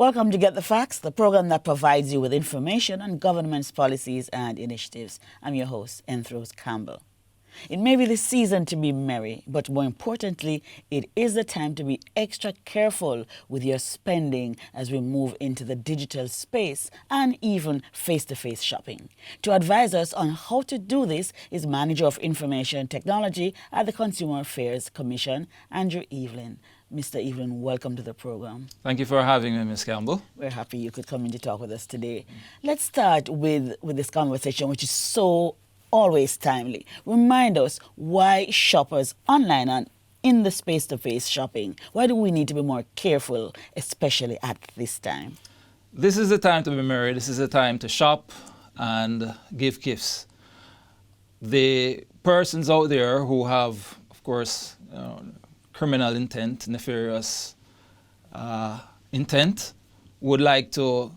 Welcome to Get the Facts, the program that provides you with information on government's policies and initiatives. I'm your host, Enthros Campbell. It may be the season to be merry, but more importantly, it is the time to be extra careful with your spending as we move into the digital space and even face-to-face shopping. To advise us on how to do this is Manager of Information Technology at the Consumer Affairs Commission, Andrew Evelyn. Mr. Evelyn, welcome to the program. Thank you for having me, Ms. Campbell. We're happy you could come in to talk with us today. Let's start with this conversation, which is so always timely. Remind us why shoppers online and in the face-to-face shopping, why do we need to be more careful, especially at this time? This is the time to be merry. This is the time to shop and give gifts. The persons out there who have, of course, criminal intent, nefarious intent, would like to,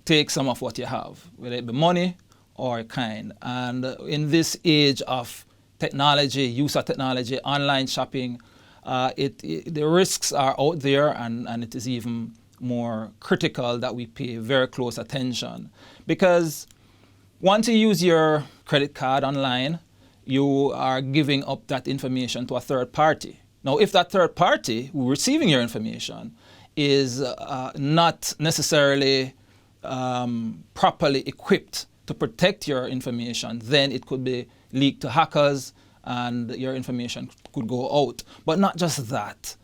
take some of what you have, whether it be money or kind. And in this age of technology, use of technology, online shopping, the risks are out there, and it is even more critical that we pay very close attention. Because once you use your credit card online, you are giving up that information to a third party. Now, if that third party who receiving your information is not necessarily properly equipped to protect your information, then it could be leaked to hackers and your information could go out. But not just that.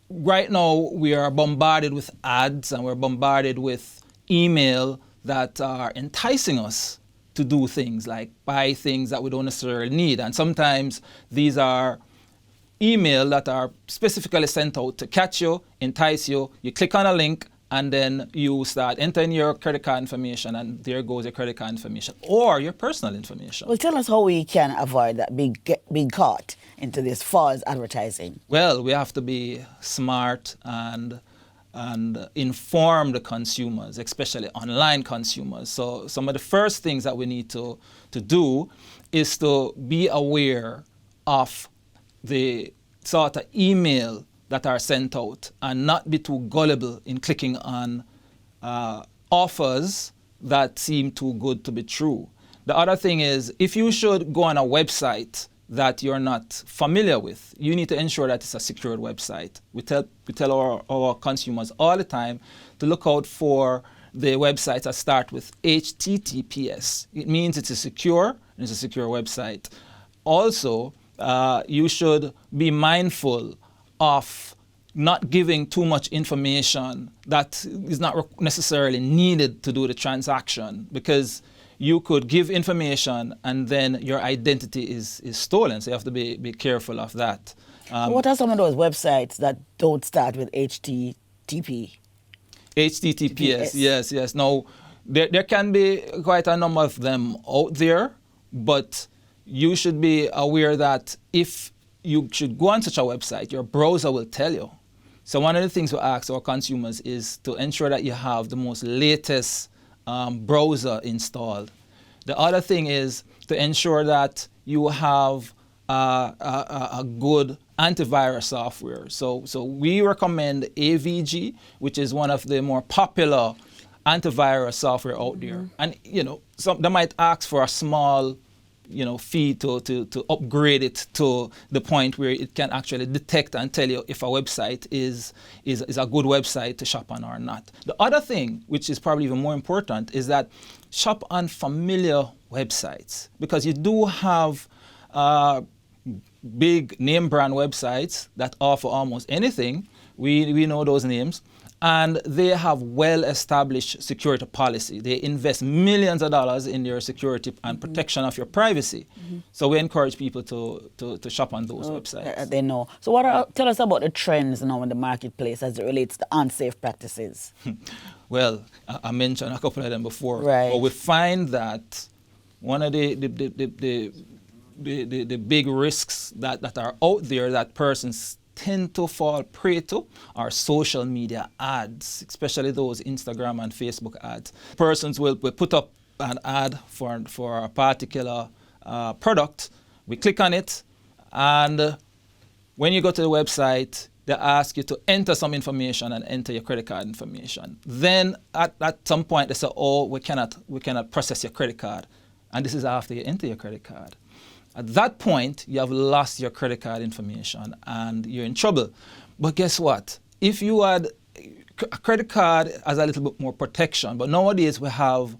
Right now, we are bombarded with ads and we're bombarded with email that are enticing us to do things like buy things that we don't necessarily need. And sometimes these are email that are specifically sent out to catch you, entice you. You click on a link, and then you start entering your credit card information, and there goes your credit card information or your personal information. Well, tell us how we can avoid that being caught into this false advertising. Well, we have to be smart and inform the consumers, especially online consumers. So some of the first things that we need to do is to be aware of the sort of email that are sent out and not be too gullible in clicking on offers that seem too good to be true. The other thing is, if you should go on a website that you're not familiar with, you need to ensure that it's a secured website. We tell our consumers all the time to look out for the websites that start with HTTPS. It means it's a secure website. Also, you should be mindful of not giving too much information that is not necessarily needed to do the transaction, because you could give information and then your identity is stolen. So you have to be careful of that. What are some of those websites that don't start with HTTP? HTTPS, yes. Now, there can be quite a number of them out there, but you should be aware that if you should go on such a website, your browser will tell you. So one of the things we ask our consumers is to ensure that you have the most latest browser installed. The other thing is to ensure that you have a good antivirus software. So we recommend AVG, which is one of the more popular antivirus software out there. And they might ask for a small fee to upgrade it to the point where it can actually detect and tell you if a website is a good website to shop on or not. The other thing, which is probably even more important, is that shop on familiar websites, because you do have big name brand websites that offer almost anything. We know those names. And they have well-established security policy. They invest millions of dollars in your security and protection of your privacy. So we encourage people to shop on those websites. They know. So tell us about the trends now in the marketplace as it relates to unsafe practices. Well, I mentioned a couple of them before. Right. But we find that one of the big risks that are out there that persons tend to fall prey to are social media ads, especially those Instagram and Facebook ads. Persons will put up an ad for a particular product. We click on it, and when you go to the website, they ask you to enter some information and enter your credit card information. Then at some point they say, oh, we cannot process your credit card. And this is after you enter your credit card. At that point, you have lost your credit card information and you're in trouble. But guess what? If you had a credit card has a little bit more protection, but nowadays we have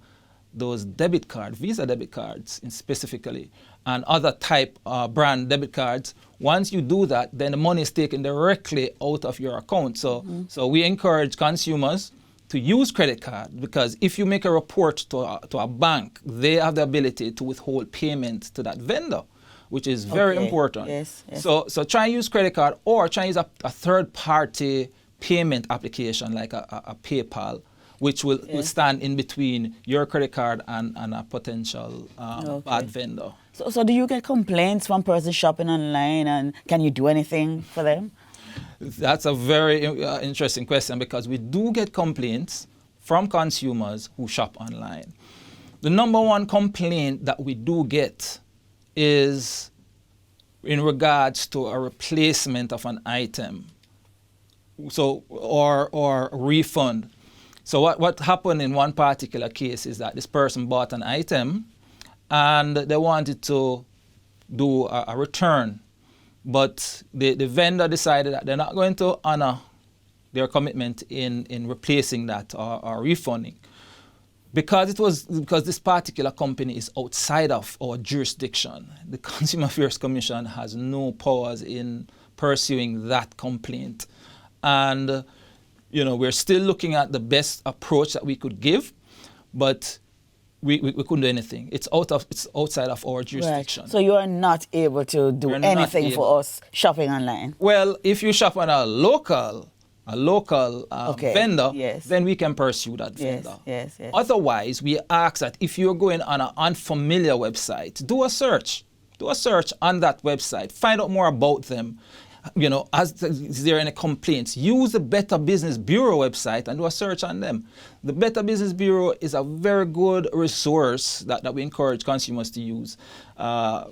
those debit cards, Visa debit cards specifically, and other type brand debit cards. Once you do that, then the money is taken directly out of your account. So we encourage consumers to use credit card, because if you make a report to a bank, they have the ability to withhold payment to that vendor, which is very important. Yes. So try and use credit card, or try and use a third party payment application like a PayPal, which will stand in between your credit card and a potential bad vendor. So do you get complaints from persons shopping online, and can you do anything for them? That's a very interesting question, because we do get complaints from consumers who shop online. The number one complaint that we do get is in regards to a replacement of an item, or refund. So what happened in one particular case is that this person bought an item and they wanted to do a return, but the vendor decided that they're not going to honor their commitment in replacing that or refunding, because this particular company is outside of our jurisdiction. The Consumer Affairs Commission has no powers in pursuing that complaint. And we're still looking at the best approach that we could give, but we couldn't do anything. It's outside of our jurisdiction. Right. So you are not able to do anything for us shopping online? Well, if you shop on a local vendor, then we can pursue that vendor. Yes. Otherwise, we ask that if you're going on an unfamiliar website, do a search on that website, find out more about them. Is there any complaints? Use the Better Business Bureau website and do a search on them. The Better Business Bureau is a very good resource that we encourage consumers to use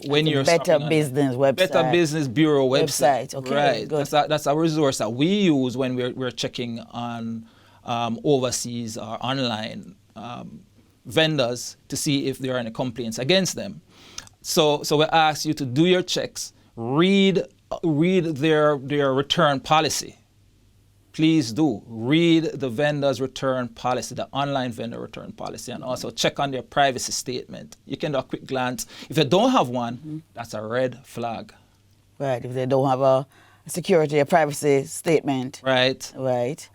when you're Better Business website. Better Business Bureau website. Okay, right. Good. That's a resource that we use when we're checking on overseas or online vendors to see if there are any complaints against them. So we ask you to do your checks, read their return policy. Please do read the vendor's return policy, the online vendor return policy, and also check on their privacy statement. You can do a quick glance. If they don't have one, that's a red flag. Right. If they don't have a security, a privacy statement. Right.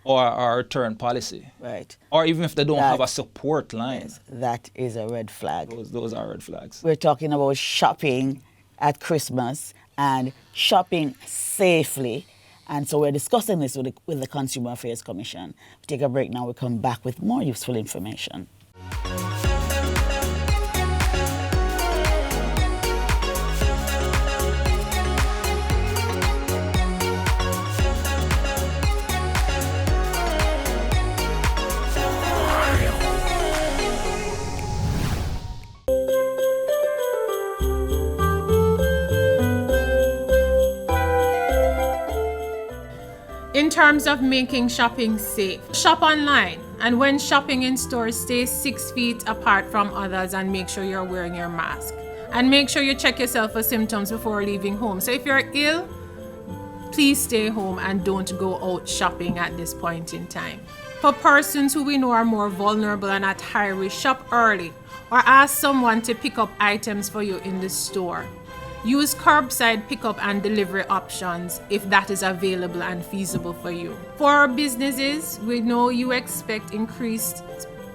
Or a return policy. Right. Or even if they don't have a support line. Yes, that is a red flag. Those are red flags. We're talking about shopping at Christmas and shopping safely. And so we're discussing this with the Consumer Affairs Commission. We take a break now. We'll come back with more useful information. In terms of making shopping safe, shop online, and when shopping in stores, stay 6 feet apart from others and make sure you're wearing your mask. And make sure you check yourself for symptoms before leaving home. So if you're ill, please stay home and don't go out shopping at this point in time. For persons who we know are more vulnerable and at high risk, shop early or ask someone to pick up items for you in the store. Use curbside pickup and delivery options if that is available and feasible for you. For our businesses, we know you expect increased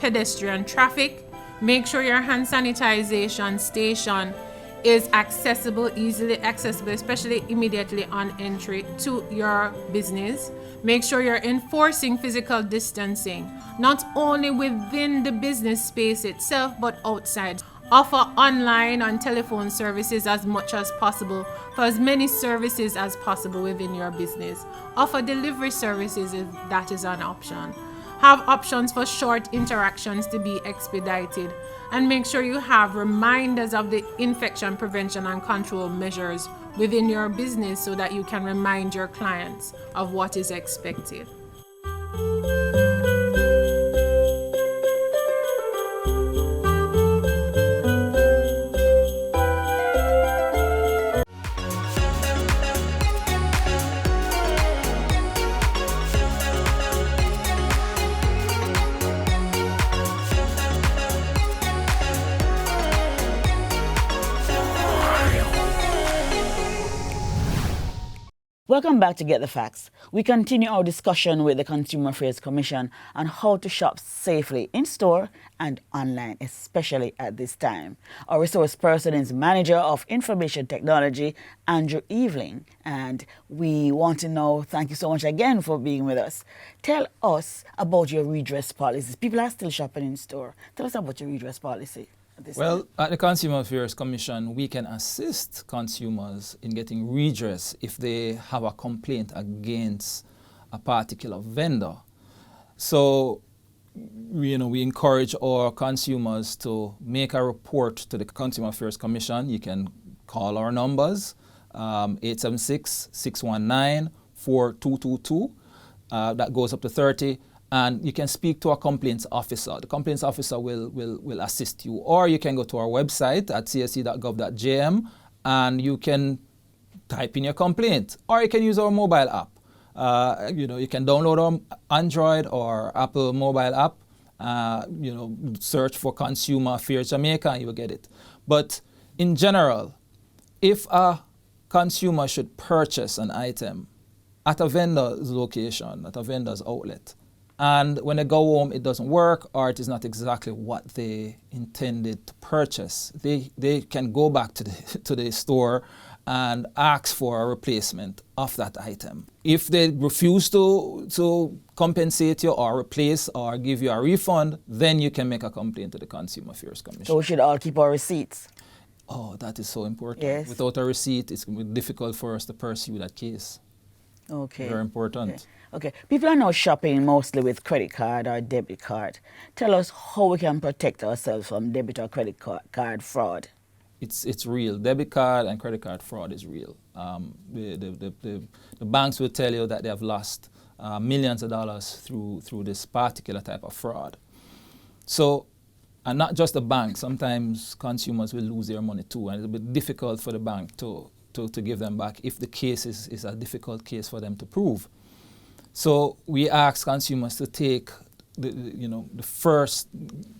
pedestrian traffic. Make sure your hand sanitization station is accessible, easily accessible, especially immediately on entry to your business. Make sure you're enforcing physical distancing, not only within the business space itself, but outside. Offer online and telephone services as much as possible for as many services as possible within your business. Offer delivery services if that is an option. Have options for short interactions to be expedited, and make sure you have reminders of the infection prevention and control measures within your business so that you can remind your clients of what is expected. Welcome back to Get the Facts. We continue our discussion with the Consumer Affairs Commission on how to shop safely in store and online, especially at this time. Our resource person is Manager of Information Technology, Andrew Evelyn, and we want to know, thank you so much again for being with us. Tell us about your redress policies. People are still shopping in store. Tell us about your redress policy. Well, at the Consumer Affairs Commission, we can assist consumers in getting redress if they have a complaint against a particular vendor. So, we encourage our consumers to make a report to the Consumer Affairs Commission. You can call our numbers, 876-619-4222. That goes up to 30. And you can speak to a complaints officer. The complaints officer will assist you. Or you can go to our website at csc.gov.jm and you can type in your complaint. Or you can use our mobile app. You can download our Android or Apple mobile app. Search for Consumer Affairs Jamaica and you'll get it. But in general, if a consumer should purchase an item at a vendor's location, at a vendor's outlet, and when they go home, it doesn't work or it is not exactly what they intended to purchase, they can go back to the store and ask for a replacement of that item. If they refuse to compensate you or replace or give you a refund, then you can make a complaint to the Consumer Affairs Commission. So we should all keep our receipts. Oh, that is so important. Yes. Without a receipt, it's going to be difficult for us to pursue that case. Okay. Very important. Okay. People are now shopping mostly with credit card or debit card. Tell us how we can protect ourselves from debit or credit card fraud. It's real. Debit card and credit card fraud is real. The banks will tell you that they have lost millions of dollars through this particular type of fraud. So, and not just the bank. Sometimes consumers will lose their money too, and it'll be difficult for the bank to give them back if the case is a difficult case for them to prove. So we ask consumers to take the first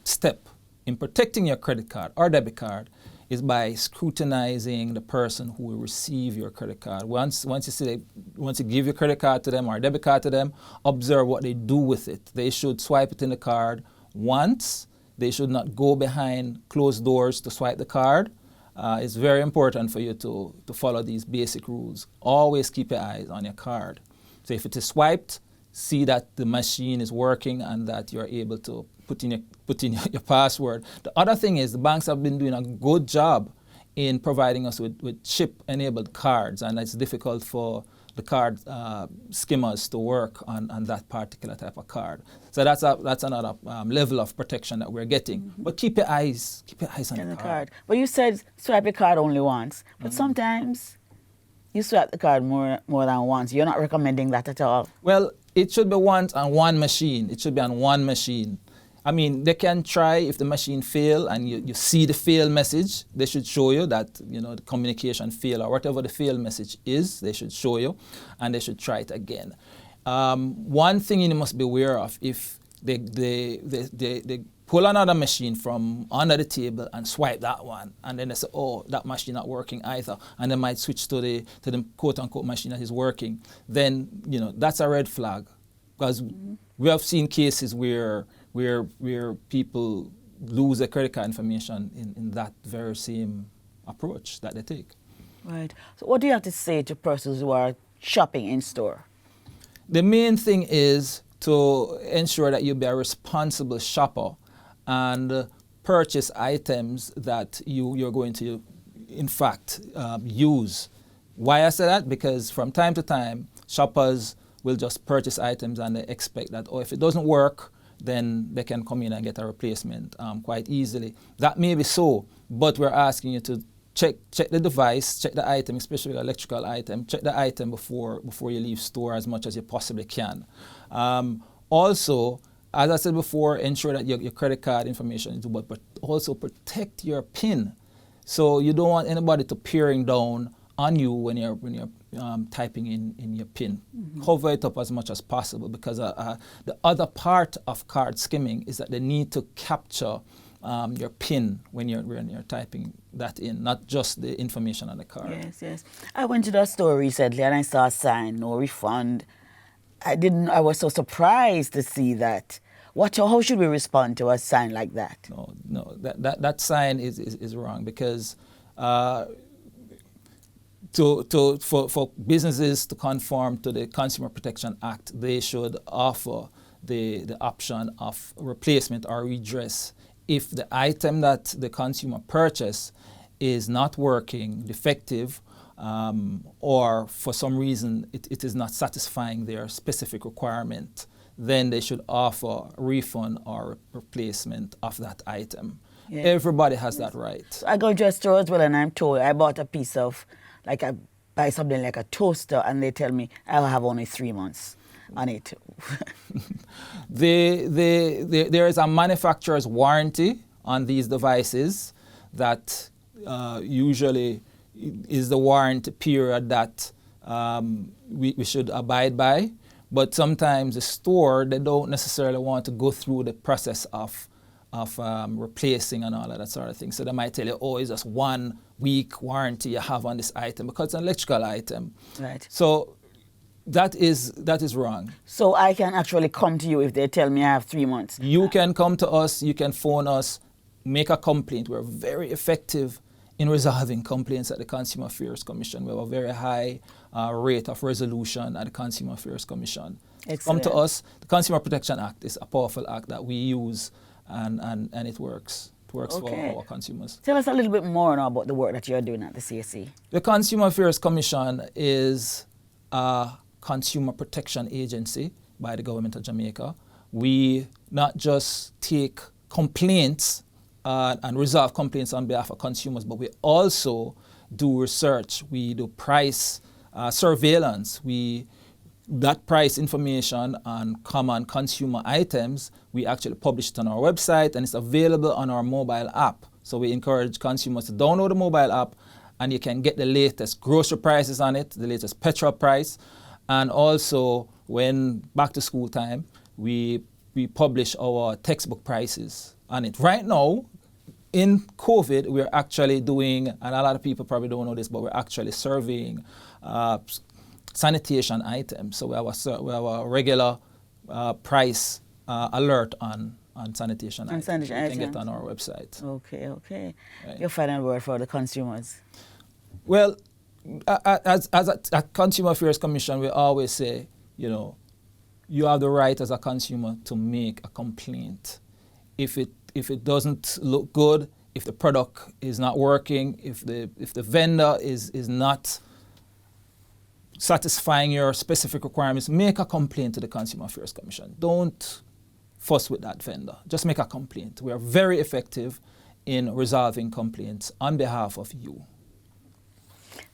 step in protecting your credit card or debit card is by scrutinizing the person who will receive your credit card. Once you give your credit card to them or debit card to them, observe what they do with it. They should swipe it in the card once. They should not go behind closed doors to swipe the card. It's very important for you to follow these basic rules. Always keep your eyes on your card. So if it is swiped, see that the machine is working and that you're able to put in your password. The other thing is the banks have been doing a good job in providing us with chip-enabled cards, and it's difficult for the card skimmers to work on that particular type of card. So that's another level of protection that we're getting. Mm-hmm. But keep your eyes on the card. But you said swipe your card only once, but sometimes you swipe the card more than once. You're not recommending that at all? Well, it should be once on one machine. It should be on one machine. I mean, they can try if the machine fail and you see the fail message, they should show you that, the communication fail or whatever the fail message is, they should show you and they should try it again. One thing you must be aware of, if they pull another machine from under the table and swipe that one, and then they say, oh, that machine not working either, and they might switch to the quote-unquote machine that is working, then, that's a red flag. Because we have seen cases where people lose their credit card information in that very same approach that they take. Right. So what do you have to say to persons who are shopping in store? The main thing is to ensure that you be a responsible shopper and purchase items that you're going to, in fact, use. Why I say that? Because from time to time, shoppers will just purchase items and they expect that, if it doesn't work, then they can come in and get a replacement quite easily. That may be so, but we're asking you to check the device, check the item, especially the electrical item. Check the item before you leave store as much as you possibly can. Also, as I said before, ensure that your credit card information is good, but also protect your PIN. So you don't want anybody to peering down on you when you're typing in your PIN. Cover it up as much as possible, because the other part of card skimming is that they need to capture your PIN when you're typing that in, not just the information on the card. Yes. I went to the store recently and I saw a sign, no refund. I was so surprised to see that. How should we respond to a sign like that? No, that sign is wrong, because for businesses to conform to the Consumer Protection Act, they should offer the option of replacement or redress if the item that the consumer purchased is not working, defective, or for some reason it is not satisfying their specific requirement. Then they should offer a refund or replacement of that item. Yeah. Everybody has that right. So I go into a store as well, and I'm told I bought a piece of, like I buy something like a toaster, and they tell me I'll have only 3 months on it. There is a manufacturer's warranty on these devices that usually is the warranty period that we should abide by. But sometimes the store, they don't necessarily want to go through the process of replacing and all of that sort of thing. So they might tell you, oh, it's just 1 week warranty you have on this item because it's an electrical item. Right. So that is wrong. So I can actually come to you if they tell me I have 3 months? You can come to us, you can phone us, make a complaint. We're very effective in resolving complaints at the Consumer Affairs Commission. We have a very high rate of resolution at the Consumer Affairs Commission. Excellent. Come to us. The Consumer Protection Act is a powerful act that we use, and it works. It works for our consumers. Tell us a little bit more now about the work that you're doing at the CAC. The Consumer Affairs Commission is a consumer protection agency by the government of Jamaica. We not just take complaints and resolve complaints on behalf of consumers, but we also do research. We do price surveillance. That price information on common consumer items, we actually publish it on our website, and it's available on our mobile app. So we encourage consumers to download the mobile app, and you can get the latest grocery prices on it, the latest petrol price, and also when back to school time, we publish our textbook prices on it. Right now, in COVID, we're actually doing, and a lot of people probably don't know this, but we're actually surveying sanitation items. So we have a regular price alert on sanitation items. You can get on our website. Okay. Right. Your final word for the consumers? Well, as a Consumer Affairs Commission, we always say, you have the right as a consumer to make a complaint. If it doesn't look good, if the product is not working, if the vendor is not satisfying your specific requirements, make a complaint to the Consumer Affairs Commission. Don't fuss with that vendor. Just make a complaint. We are very effective in resolving complaints on behalf of you.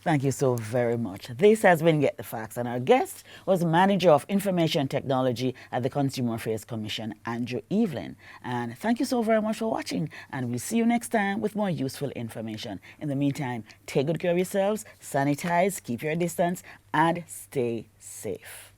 Thank you so very much. This has been Get the Facts, and our guest was Manager of Information Technology at the Consumer Affairs Commission, Andrew Evelyn. And thank you so very much for watching, and we'll see you next time with more useful information. In the meantime, take good care of yourselves, sanitize, keep your distance, and stay safe.